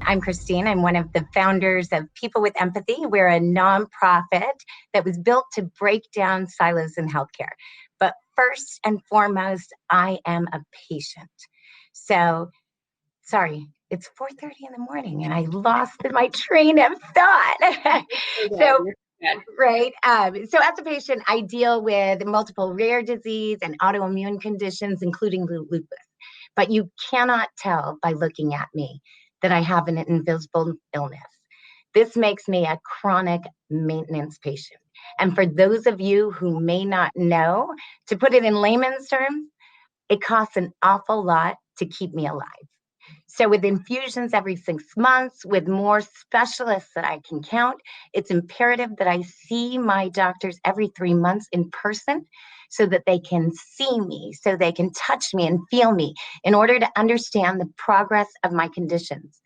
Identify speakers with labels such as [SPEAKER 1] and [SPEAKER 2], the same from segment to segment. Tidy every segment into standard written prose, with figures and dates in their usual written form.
[SPEAKER 1] I'm Christine. I'm one of the founders of People with Empathy. We're a nonprofit that was built to break down silos in healthcare. But first and foremost, I am a patient. So, sorry, it's 4:30 in the morning and I lost my train of thought. So, right. So as a patient, I deal with multiple rare disease and autoimmune conditions, including lupus. But you cannot tell by looking at me that I have an invisible illness. This makes me a chronic maintenance patient. And for those of you who may not know, to put it in layman's terms, it costs an awful lot to keep me alive. So with infusions every 6 months, with more specialists that I can count, it's imperative that I see my doctors every 3 months in person so that they can see me, so they can touch me and feel me in order to understand the progress of my conditions.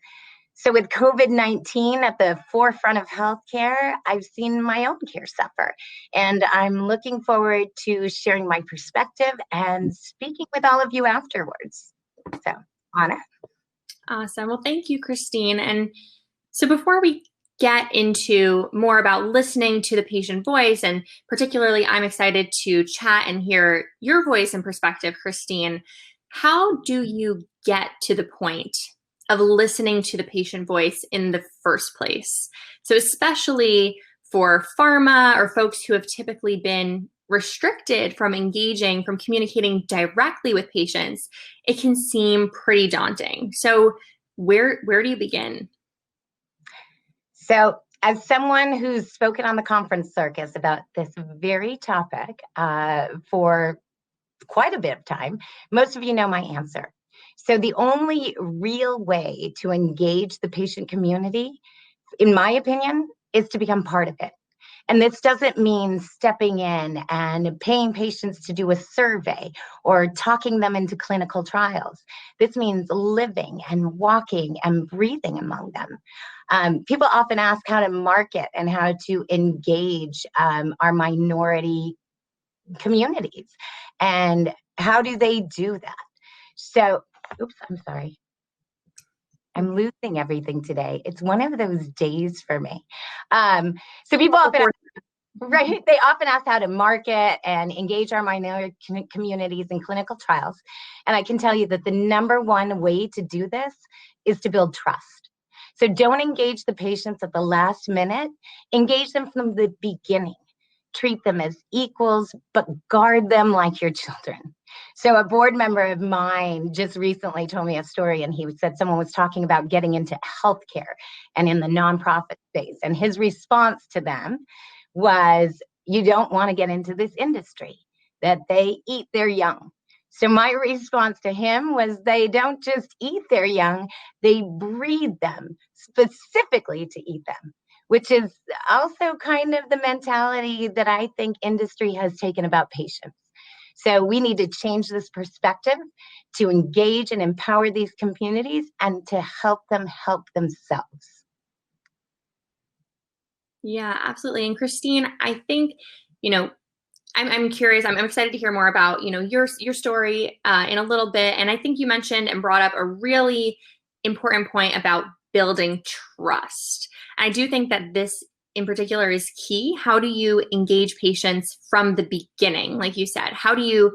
[SPEAKER 1] So with COVID-19 at the forefront of healthcare, I've seen my own care suffer. And I'm looking forward to sharing my perspective and speaking with all of you afterwards. So, Hana.
[SPEAKER 2] Awesome. Well, thank you, Christine. And so before we get into more about listening to the patient voice, and particularly I'm excited to chat and hear your voice and perspective, Christine, how do you get to the point of listening to the patient voice in the first place? So especially for pharma or folks who have typically been restricted from engaging, from communicating directly with patients, it can seem pretty daunting. So where do you begin?
[SPEAKER 1] So as someone who's spoken on the conference circus about this very topic for quite a bit of time, most of you know my answer. So the only real way to engage the patient community, in my opinion, is to become part of it. And this doesn't mean stepping in and paying patients to do a survey or talking them into clinical trials. This means living and walking and breathing among them. People often ask how to market and how to engage our minority communities. And how do they do that? So, oops, I'm sorry. I'm losing everything today. It's one of those days for me. So people often they often ask how to market and engage our minority communities in clinical trials. And I can tell you that the number one way to do this is to build trust. So don't engage the patients at the last minute. Engage them from the beginning. Treat them as equals, but guard them like your children. So a board member of mine just recently told me a story, and he said someone was talking about getting into healthcare and in the nonprofit space. And his response to them was, you don't want to get into this industry, that they eat their young. So my response to him was, they don't just eat their young, they breed them specifically to eat them, which is also kind of the mentality that I think industry has taken about patients. So we need to change this perspective to engage and empower these communities and to help them help themselves.
[SPEAKER 2] Yeah, absolutely. And Christine, I think, I'm curious. I'm excited to hear more about, your story in a little bit. And I think you mentioned and brought up a really important point about building trust. And I do think that this in particular is key. How do you engage patients from the beginning? Like you said, how do you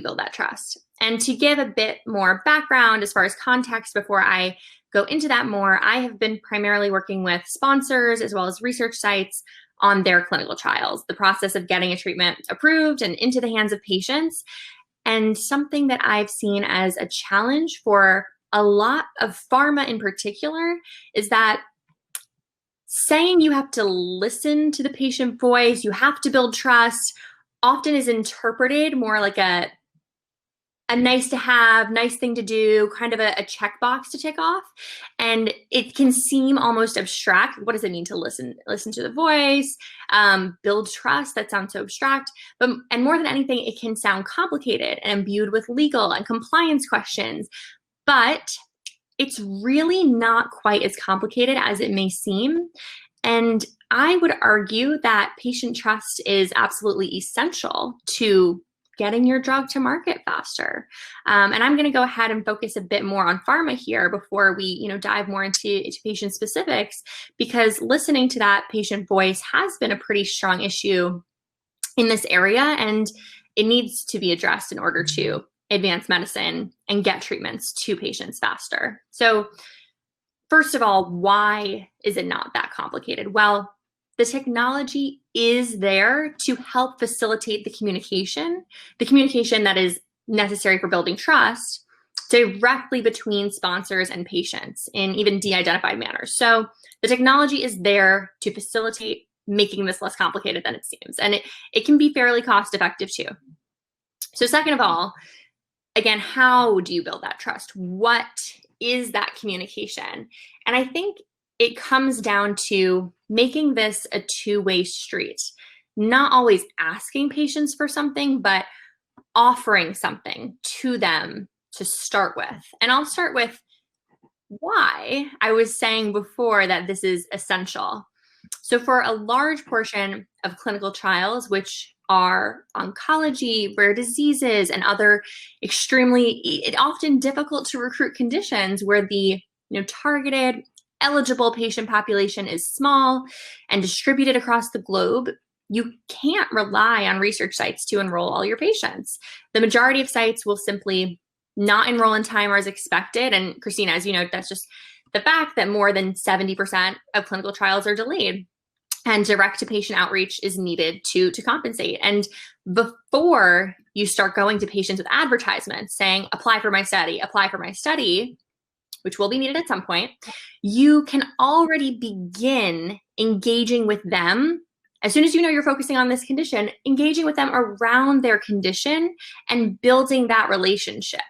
[SPEAKER 2] build that trust? And to give a bit more background as far as context before I go into that more, I have been primarily working with sponsors as well as research sites on their clinical trials, the process of getting a treatment approved and into the hands of patients. And something that I've seen as a challenge for a lot of pharma in particular is that saying you have to listen to the patient voice, you have to build trust, often is interpreted more like a nice to have, nice thing to do, kind of a checkbox to tick off. And it can seem almost abstract. What does it mean to listen to the voice, build trust? That sounds so abstract. And more than anything, it can sound complicated and imbued with legal and compliance questions. But it's really not quite as complicated as it may seem. And I would argue that patient trust is absolutely essential to getting your drug to market faster. And I'm going to go ahead and focus a bit more on pharma here before we, dive more into patient specifics, because listening to that patient voice has been a pretty strong issue in this area, and it needs to be addressed in order to advance medicine and get treatments to patients faster. So first of all, why is it not that complicated? Well, the technology is there to help facilitate the communication that is necessary for building trust directly between sponsors and patients in even de-identified manners. So the technology is there to facilitate making this less complicated than it seems. And it can be fairly cost effective too. So second of all, again, how do you build that trust? What is that communication? And I think it comes down to making this a two-way street, not always asking patients for something, but offering something to them to start with. And I'll start with why I was saying before that this is essential. So for a large portion of clinical trials, which are oncology, rare diseases, and other often difficult to recruit conditions where the targeted eligible patient population is small and distributed across the globe, you can't rely on research sites to enroll all your patients. The majority of sites will simply not enroll in time or as expected. And Christina, as you know, that's just the fact that more than 70% of clinical trials are delayed, and direct-to-patient outreach is needed to compensate. And before you start going to patients with advertisements saying, apply for my study, which will be needed at some point, you can already begin engaging with them. As soon as you know you're focusing on this condition, engaging with them around their condition and building that relationship.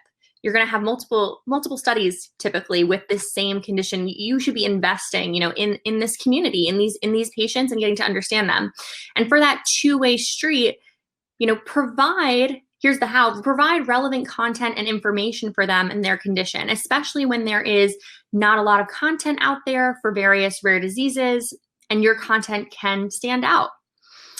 [SPEAKER 2] You're going to have multiple studies typically with this same condition. You should be investing, in this community, in these patients, and getting to understand them. And for that two-way street, here's the how: provide relevant content and information for them and their condition, especially when there is not a lot of content out there for various rare diseases, and your content can stand out.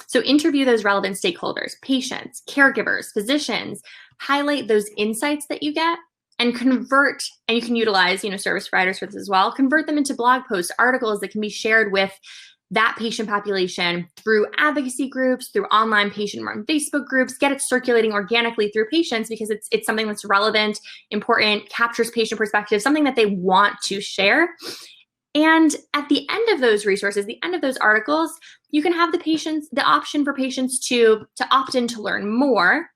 [SPEAKER 2] So interview those relevant stakeholders, patients, caregivers, physicians, highlight those insights that you get, and convert, and you can utilize, service providers for this as well, convert them into blog posts, articles that can be shared with that patient population through advocacy groups, through online patient-run Facebook groups. Get it circulating organically through patients, because it's something that's relevant, important, captures patient perspective, something that they want to share. And at the end of those resources, the end of those articles, you can have the option for patients to opt in to learn more,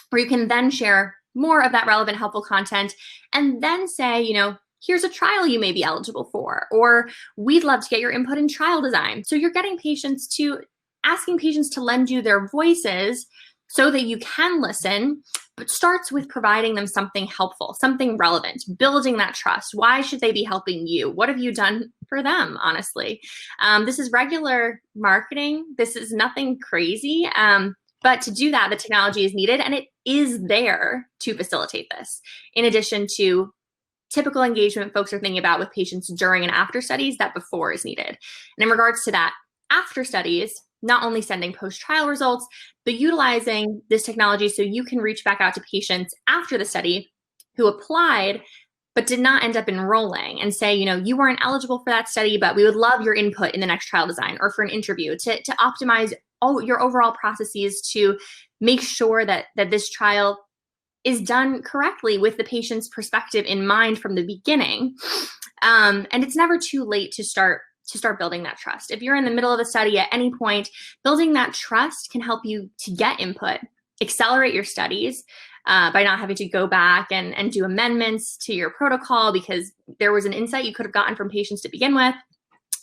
[SPEAKER 2] where you can then share more of that relevant, helpful content, and then say, here's a trial you may be eligible for, or we'd love to get your input in trial design. So you're asking patients to lend you their voices so that you can listen, but starts with providing them something helpful, something relevant, building that trust. Why should they be helping you? What have you done for them, honestly? This is regular marketing. This is nothing crazy. But to do that, the technology is needed, and it is there to facilitate this. In addition to typical engagement folks are thinking about with patients during and after studies, that before is needed. And in regards to that after studies, not only sending post-trial results, but utilizing this technology so you can reach back out to patients after the study who applied but did not end up enrolling, and say, you weren't eligible for that study, but we would love your input in the next trial design or for an interview to optimize your overall processes to make sure that this trial is done correctly with the patient's perspective in mind from the beginning. And it's never too late to start building that trust. If you're in the middle of a study at any point, building that trust can help you to get input, accelerate your studies, by not having to go back and do amendments to your protocol because there was an insight you could have gotten from patients to begin with,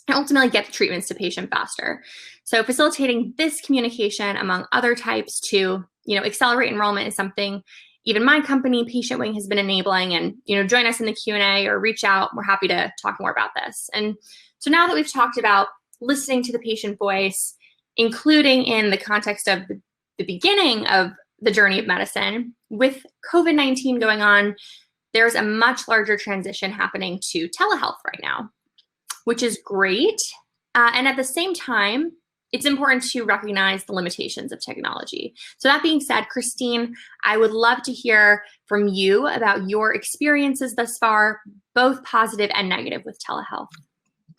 [SPEAKER 2] and ultimately get the treatments to patient faster. So facilitating this communication among other types to, accelerate enrollment is something even my company, Patient Wing, has been enabling. And, join us in the Q&A or reach out. We're happy to talk more about this. And so now that we've talked about listening to the patient voice, including in the context of the beginning of the journey of medicine, with COVID-19 going on, there's a much larger transition happening to telehealth right now, which is great. And at the same time, it's important to recognize the limitations of technology. So that being said, Christine, I would love to hear from you about your experiences thus far, both positive and negative with telehealth.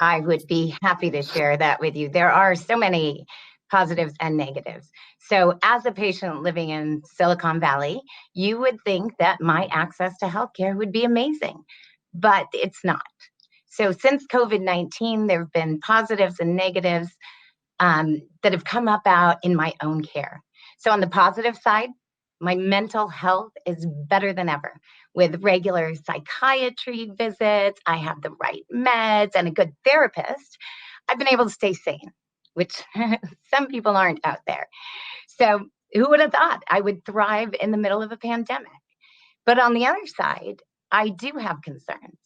[SPEAKER 1] I would be happy to share that with you. There are so many positives and negatives. So as a patient living in Silicon Valley, you would think that my access to healthcare would be amazing, but it's not. So since COVID-19, there have been positives and negatives that have come about in my own care. So on the positive side, my mental health is better than ever. With regular psychiatry visits, I have the right meds and a good therapist. I've been able to stay sane, which some people aren't out there. So who would have thought I would thrive in the middle of a pandemic? But on the other side, I do have concerns.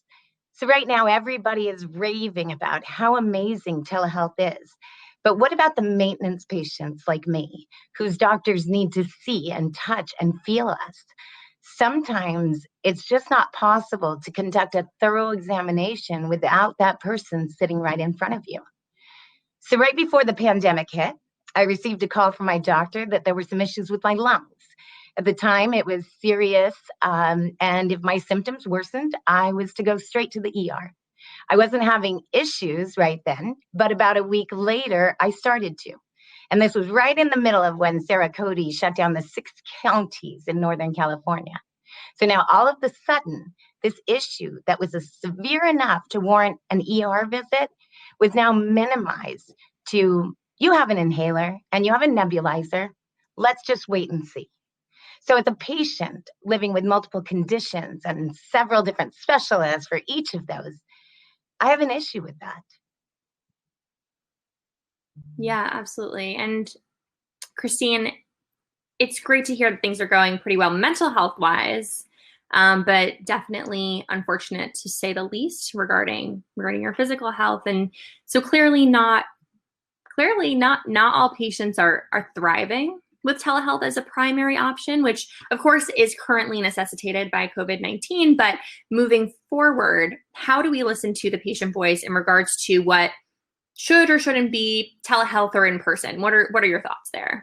[SPEAKER 1] So right now, everybody is raving about how amazing telehealth is. But what about the maintenance patients like me, whose doctors need to see and touch and feel us? Sometimes it's just not possible to conduct a thorough examination without that person sitting right in front of you. So right before the pandemic hit, I received a call from my doctor that there were some issues with my lungs. At the time, it was serious, and if my symptoms worsened, I was to go straight to the ER. I wasn't having issues right then, but about a week later, I started to. And this was right in the middle of when Sarah Cody shut down the 6 counties in Northern California. So now all of a sudden, this issue that was severe enough to warrant an ER visit was now minimized to, you have an inhaler and you have a nebulizer. Let's just wait and see. So as a patient living with multiple conditions and several different specialists for each of those, I have an issue with that.
[SPEAKER 2] Yeah, absolutely. And Christine, it's great to hear that things are going pretty well mental health wise, but definitely unfortunate to say the least regarding your physical health. And so clearly not all patients are thriving with telehealth as a primary option, which of course is currently necessitated by COVID-19. But moving forward, how do we listen to the patient voice in regards to what should or shouldn't be telehealth or in person? What are your thoughts there?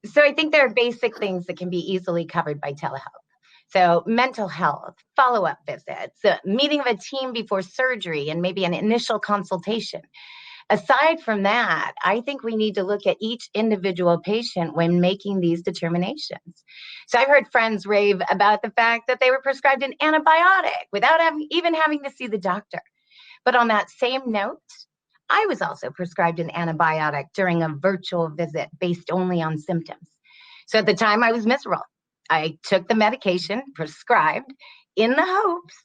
[SPEAKER 1] So I think there are basic things that can be easily covered by telehealth. So mental health, follow-up visits, meeting of a team before surgery, and maybe an initial consultation. Aside from that, I think we need to look at each individual patient when making these determinations. So I've heard friends rave about the fact that they were prescribed an antibiotic without even having to see the doctor. But on that same note, I was also prescribed an antibiotic during a virtual visit based only on symptoms. So at the time, I was miserable. I took the medication prescribed in the hopes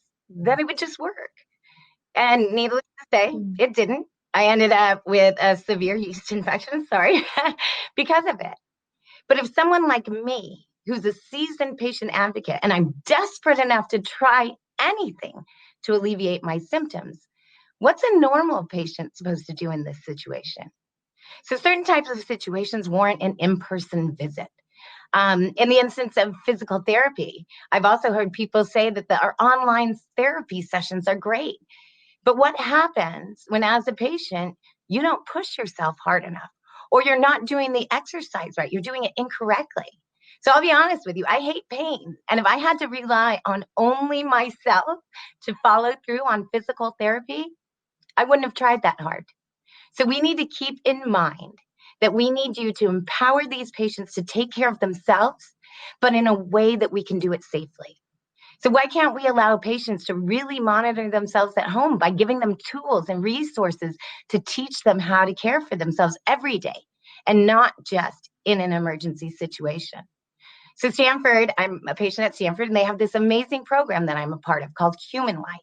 [SPEAKER 1] that it would just work. And needless to say, it didn't. I ended up with a severe yeast infection, sorry, because of it. But if someone like me, who's a seasoned patient advocate, and I'm desperate enough to try anything to alleviate my symptoms, what's a normal patient supposed to do in this situation? So certain types of situations warrant an in-person visit. In the instance of physical therapy, I've also heard people say that our online therapy sessions are great. But what happens when, as a patient, you don't push yourself hard enough, or you're not doing the exercise right? You're doing it incorrectly. So I'll be honest with you, I hate pain. And if I had to rely on only myself to follow through on physical therapy, I wouldn't have tried that hard. So we need to keep in mind that we need you to empower these patients to take care of themselves, but in a way that we can do it safely. So why can't we allow patients to really monitor themselves at home by giving them tools and resources to teach them how to care for themselves every day and not just in an emergency situation? So Stanford, I'm a patient at Stanford, and they have this amazing program that I'm a part of called Human Life.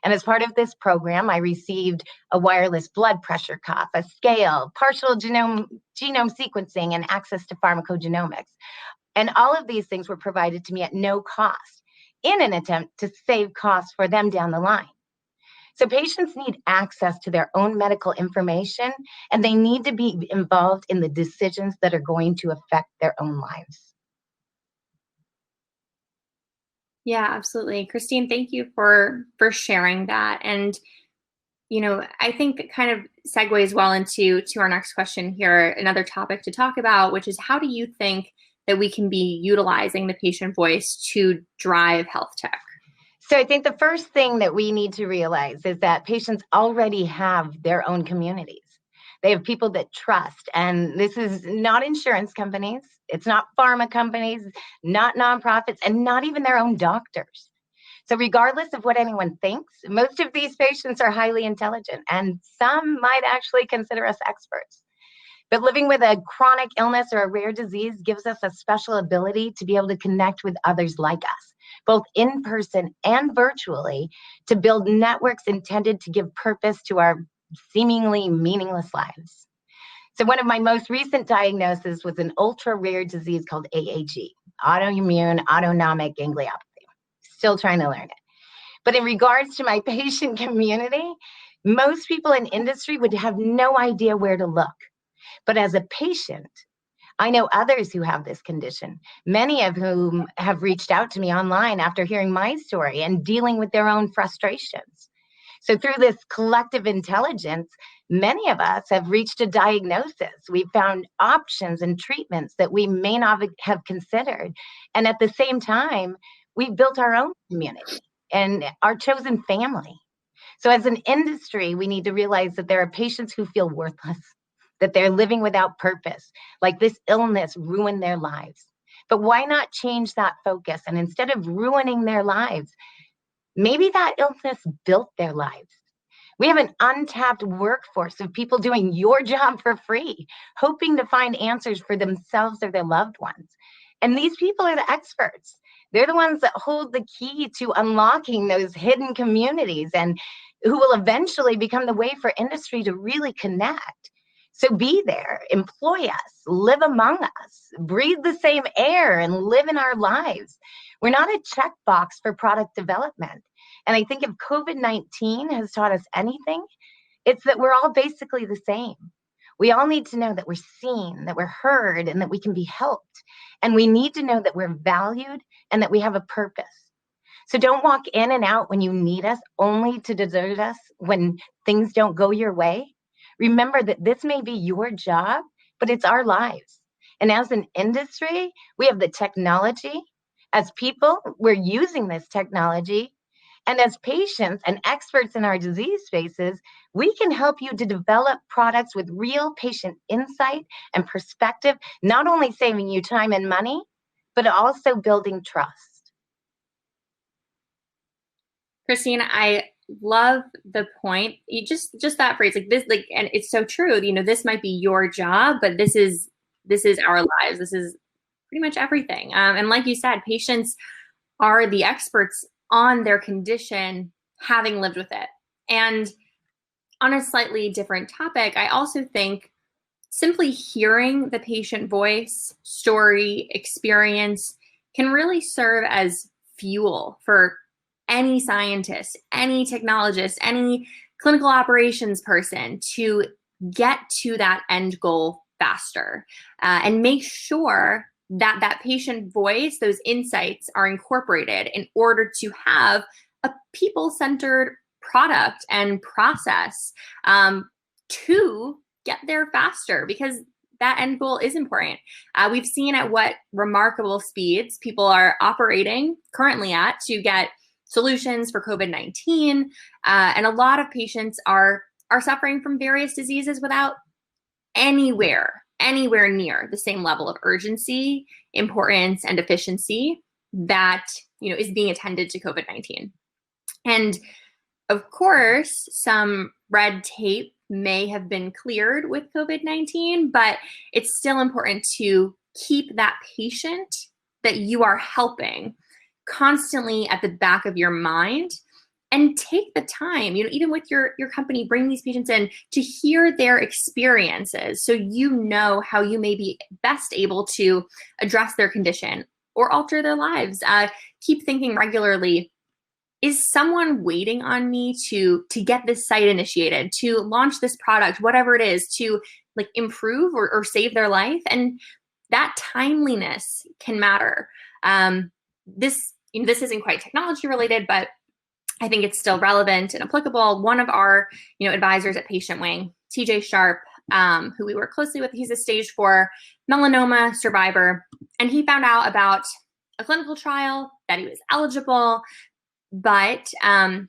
[SPEAKER 1] And as part of this program, I received a wireless blood pressure cuff, a scale, partial genome sequencing, and access to pharmacogenomics. And all of these things were provided to me at no cost in an attempt to save costs for them down the line. So patients need access to their own medical information, and they need to be involved in the decisions that are going to affect their own lives.
[SPEAKER 2] Yeah, absolutely. Christine, thank you for sharing that. And I think it kind of segues well into our next question here, another topic to talk about, which is how do you think that we can be utilizing the patient voice to drive health tech?
[SPEAKER 1] So I think the first thing that we need to realize is that patients already have their own communities. They have people that trust, and this is not insurance companies, it's not pharma companies, not nonprofits, and not even their own doctors. So regardless of what anyone thinks, most of these patients are highly intelligent, and some might actually consider us experts. But living with a chronic illness or a rare disease gives us a special ability to be able to connect with others like us, both in person and virtually, to build networks intended to give purpose to our seemingly meaningless lives. So one of my most recent diagnoses was an ultra rare disease called AAG, autoimmune autonomic gangliopathy. Still trying to learn it. But in regards to my patient community, most people in industry would have no idea where to look. But as a patient, I know others who have this condition, many of whom have reached out to me online after hearing my story and dealing with their own frustrations. So through this collective intelligence, many of us have reached a diagnosis. We've found options and treatments that we may not have considered. And at the same time, we've built our own community and our chosen family. So as an industry, we need to realize that there are patients who feel worthless, that they're living without purpose, like this illness ruined their lives. But why not change that focus? And instead of ruining their lives, maybe that illness built their lives. We have an untapped workforce of people doing your job for free, hoping to find answers for themselves or their loved ones. And these people are the experts. They're the ones that hold the key to unlocking those hidden communities and who will eventually become the way for industry to really connect. So be there, employ us, live among us, breathe the same air, and live in our lives. We're not a checkbox for product development. And I think if COVID-19 has taught us anything, it's that we're all basically the same. We all need to know that we're seen, that we're heard, and that we can be helped. And we need to know that we're valued and that we have a purpose. So don't walk in and out when you need us, only to desert us when things don't go your way. Remember that this may be your job, but it's our lives. And as an industry, we have the technology. As people, we're using this technology. And as patients and experts in our disease spaces, we can help you to develop products with real patient insight and perspective, not only saving you time and money, but also building trust.
[SPEAKER 2] Christine, I love the point. You just that phrase, like this, like, and it's so true. This might be your job, but this is our lives. This is pretty much everything. And like you said, patients are the experts on their condition, having lived with it. And on a slightly different topic, I also think simply hearing the patient voice, story, experience can really serve as fuel for any scientist, any technologist, any clinical operations person to get to that end goal faster and make sure that that patient voice, those insights are incorporated in order to have a people-centered product and process to get there faster, because that end goal is important. We've seen at what remarkable speeds people are operating currently at to get solutions for COVID-19. And a lot of patients are suffering from various diseases without anywhere near the same level of urgency, importance, and efficiency that is being attended to COVID-19. And of course, some red tape may have been cleared with COVID-19, but it's still important to keep that patient that you are helping constantly at the back of your mind, and take the time, even with your company, bring these patients in to hear their experiences so you know how you may be best able to address their condition or alter their lives. Keep thinking regularly, is someone waiting on me to get this site initiated, to launch this product, whatever it is, to like improve or save their life? And that timeliness can matter. This isn't quite technology related, but I think it's still relevant and applicable. One of our, advisors at Patient Wing, TJ Sharp, who we work closely with, he's a stage 4 melanoma survivor, and he found out about a clinical trial that he was eligible, but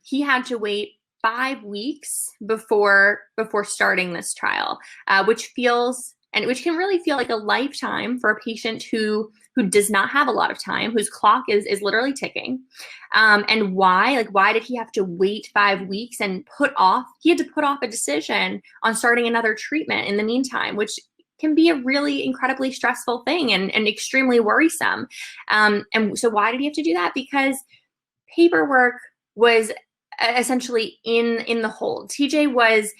[SPEAKER 2] he had to wait 5 weeks before starting this trial, which can really feel like a lifetime for a patient who does not have a lot of time, whose clock is literally ticking. And why did he have to wait 5 weeks and he had to put off a decision on starting another treatment in the meantime, which can be a really incredibly stressful thing and extremely worrisome. And so why did he have to do that? Because paperwork was essentially in the hold. TJ was,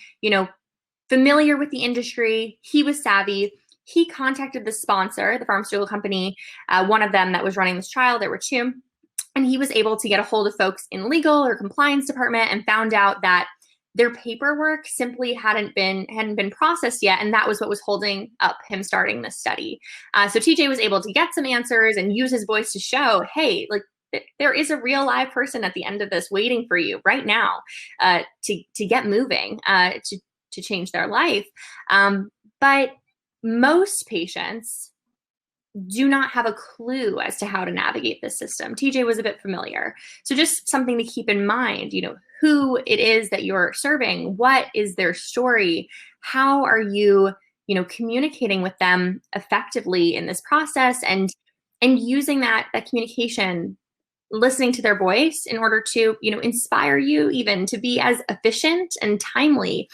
[SPEAKER 2] familiar with the industry. He was savvy. He contacted the sponsor, the pharmaceutical company, one of them that was running this trial. There were 2. And he was able to get a hold of folks in legal or compliance department and found out that their paperwork simply hadn't been processed yet, and that was what was holding up him starting this study. So TJ was able to get some answers and use his voice to show, hey, there is a real live person at the end of this waiting for you right now to get moving, to change their life. But most patients do not have a clue as to how to navigate this system. TJ was a bit familiar. So just something to keep in mind, who it is that you're serving, what is their story, how are you, communicating with them effectively in this process, and using that communication, listening to their voice in order to, inspire you even to be as efficient and timely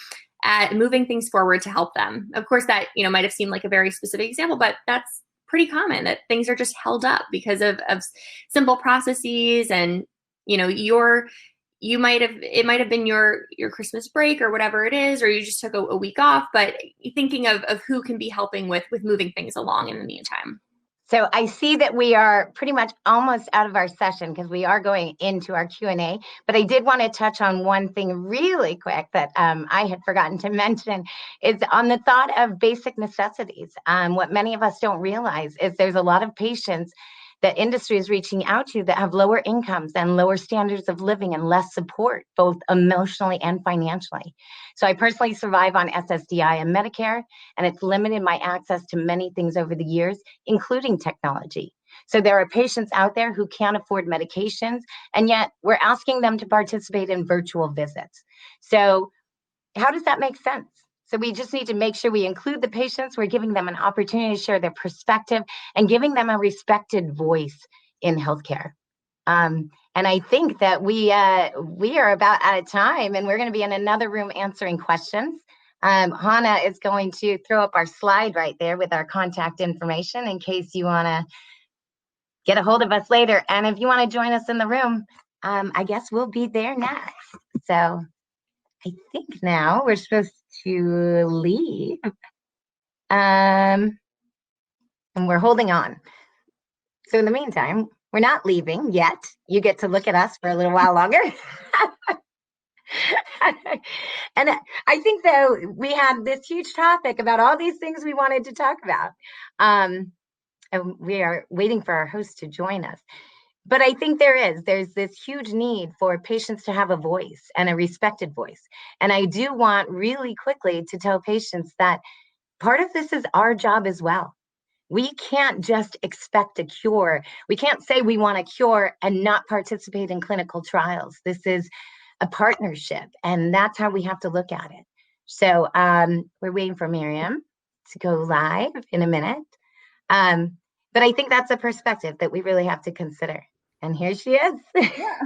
[SPEAKER 2] at moving things forward to help them. Of course, that, might have seemed like a very specific example, but that's pretty common, that things are just held up because of simple processes. And, it might have been your Christmas break or whatever it is, or you just took a week off, but thinking of who can be helping with moving things along in the meantime.
[SPEAKER 1] So I see that we are pretty much almost out of our session because we are going into our Q&A, but I did want to touch on one thing really quick that I had forgotten to mention, is on the thought of basic necessities. What many of us don't realize is there's a lot of patients that industry is reaching out to that have lower incomes and lower standards of living and less support, both emotionally and financially. So I personally survive on SSDI and Medicare, and it's limited my access to many things over the years, including technology. So there are patients out there who can't afford medications, and yet we're asking them to participate in virtual visits. So how does that make sense? So we just need to make sure we include the patients. We're giving them an opportunity to share their perspective and giving them a respected voice in healthcare. And I think that we are about out of time, and we're going to be in another room answering questions. Hana is going to throw up our slide right there with our contact information in case you want to get a hold of us later. And if you want to join us in the room, I guess we'll be there next. So I think now we're supposed to leave. And we're holding on. So in the meantime, we're not leaving yet. You get to look at us for a little while longer. And I think, though, we had this huge topic about all these things we wanted to talk about. And we are waiting for our host to join us. But I think there's this huge need for patients to have a voice and a respected voice. And I do want really quickly to tell patients that part of this is our job as well. We can't just expect a cure. We can't say we want a cure and not participate in clinical trials. This is a partnership, and that's how we have to look at it. So we're waiting for Miriam to go live in a minute. But I think that's a perspective that we really have to consider. And here she is.
[SPEAKER 3] Yeah.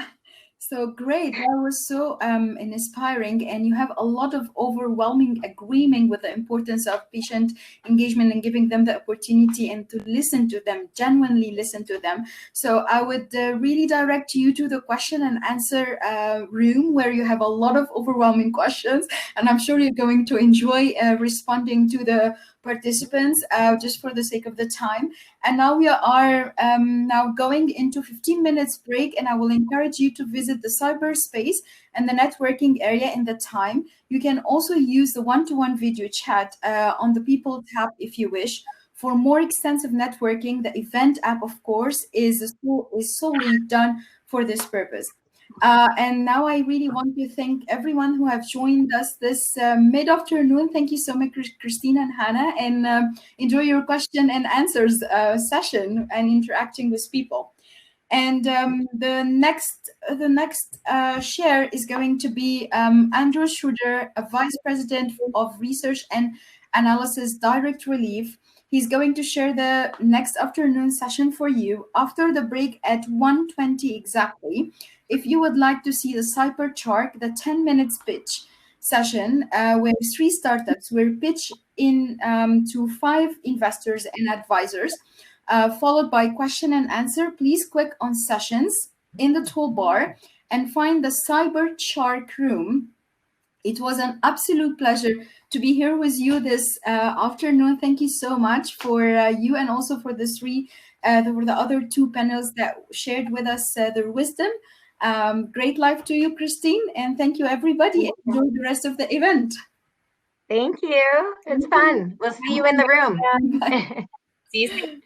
[SPEAKER 3] So great. That was so inspiring. And you have a lot of overwhelming agreement with the importance of patient engagement and giving them the opportunity and to listen to them, genuinely listen to them. So I would really direct you to the question and answer room where you have a lot of overwhelming questions. And I'm sure you're going to enjoy responding to the participants just for the sake of the time. And now we are now going into 15 minutes break, and I will encourage you to visit the cyberspace and the networking area in the time. You can also use the one-to-one video chat on the People tab if you wish. For more extensive networking, the event app, of course, is solely done for this purpose. And now I really want to thank everyone who have joined us this mid-afternoon. Thank you so much, Christine and Hannah, and enjoy your question and answers session and interacting with people. And the next share is going to be Andrew Schroeder, a Vice President of Research and Analysis, Direct Relief. He's going to share the next afternoon session for you after the break at 1:20 exactly. If you would like to see the Cyberchark, the 10 minutes pitch session, where 3 startups will pitch in to 5 investors and advisors, followed by question and answer, please click on sessions in the toolbar and find the Cyberchark room. It was an absolute pleasure to be here with you this afternoon. Thank you so much for you, and also for the other 2 panels that shared with us their wisdom. Great life to you, Christine, and thank you, everybody. Enjoy the rest of the event.
[SPEAKER 1] Thank you. It's fun. We'll see you in the room.
[SPEAKER 2] See you soon.